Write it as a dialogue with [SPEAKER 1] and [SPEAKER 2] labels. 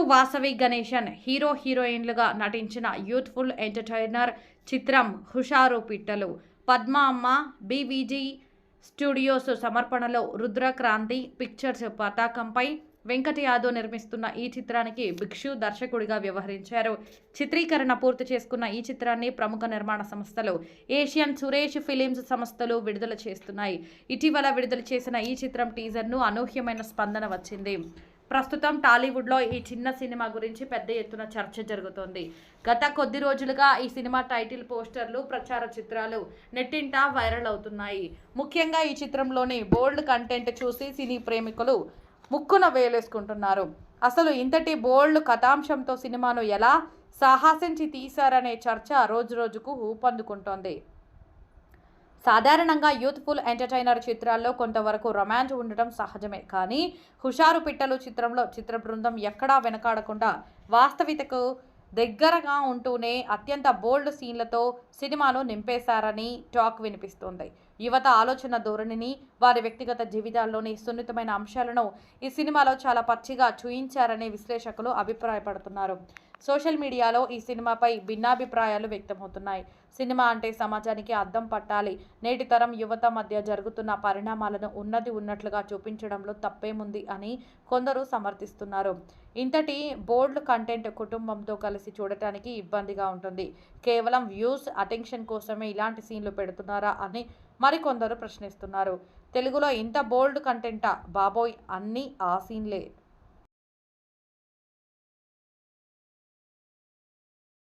[SPEAKER 1] వాసవి గణేశన్ హీరోయిన్లుగా నటించిన youthful entertainer చిత్రం హుషారు పిట్టలు. పద్మ అమ్మ బీవీజీ స్టూడియోస్ సమర్పణలో రుద్రక్రాంతి పిక్చర్స్ పతాకంపై వెంకట్ యాదవ్ నిర్మిస్తున్న ఈ చిత్రానికి భిక్షు దర్శకుడిగా వ్యవహరించారు. చిత్రీకరణ పూర్తి చేసుకున్న ఈ చిత్రాన్ని ప్రముఖ నిర్మాణ సంస్థలు ఏషియన్ సురేష్ ఫిలిమ్స్ సంస్థలు విడుదల చేస్తున్నాయి. ఇటీవల విడుదల చేసిన ఈ చిత్రం టీజర్ను అనూహ్యమైన స్పందన వచ్చింది. ప్రస్తుతం టాలీవుడ్లో ఈ చిన్న సినిమా గురించి పెద్ద ఎత్తున చర్చ జరుగుతోంది. గత కొద్ది రోజులుగా ఈ సినిమా టైటిల్ పోస్టర్లు, ప్రచార చిత్రాలు నెట్టింట వైరల్ అవుతున్నాయి. ముఖ్యంగా ఈ చిత్రంలోని బోల్డ్ కంటెంట్ చూసి సినీ ప్రేమికులు ముక్కున వేలేసుకుంటున్నారు. అసలు ఇంతటి బోల్డ్ కథాంశంతో సినిమాను ఎలా సాహసించి తీశారనే చర్చ రోజురోజుకు ఊపందుకుంటోంది. సాధారణంగా యూత్ఫుల్ ఎంటర్టైనర్ చిత్రాల్లో కొంతవరకు రొమాన్స్ ఉండటం సహజమే. కానీ హుషారు పిట్టలు చిత్రంలో చిత్ర బృందం ఎక్కడా వెనకాడకుండా వాస్తవికతకు దగ్గరగా ఉంటూనే అత్యంత బోల్డ్ సీన్లతో సినిమాను నింపేశారని టాక్ వినిపిస్తోంది. యువత ఆలోచన ధోరణిని, వారి వ్యక్తిగత జీవితాల్లోని సున్నితమైన అంశాలను ఈ సినిమాలో చాలా పచ్చిగా చూయించారని విశ్లేషకులు అభిప్రాయపడుతున్నారు. సోషల్ మీడియాలో ఈ సినిమాపై భిన్నాభిప్రాయాలు వ్యక్తమవుతున్నాయి. సినిమా అంటే సమాజానికి అద్దం పట్టాలి. నేటి తరం యువత మధ్య జరుగుతున్న పరిణామాలను ఉన్నది ఉన్నట్లుగా చూపించడంలో తప్పేముంది అని కొందరు సమర్థిస్తున్నారు. ఇంతటి బోల్డ్ కంటెంట్ కుటుంబంతో కలిసి చూడటానికి ఇబ్బందిగా ఉంటుంది. కేవలం వ్యూస్, అటెన్షన్ కోసమే ఇలాంటి సీన్లు పెడుతున్నారా అని మరికొందరు ప్రశ్నిస్తున్నారు. తెలుగులో ఇంత బోల్డ్ కంటెంటా బాబోయ్, అన్నీ ఆ సీన్లే.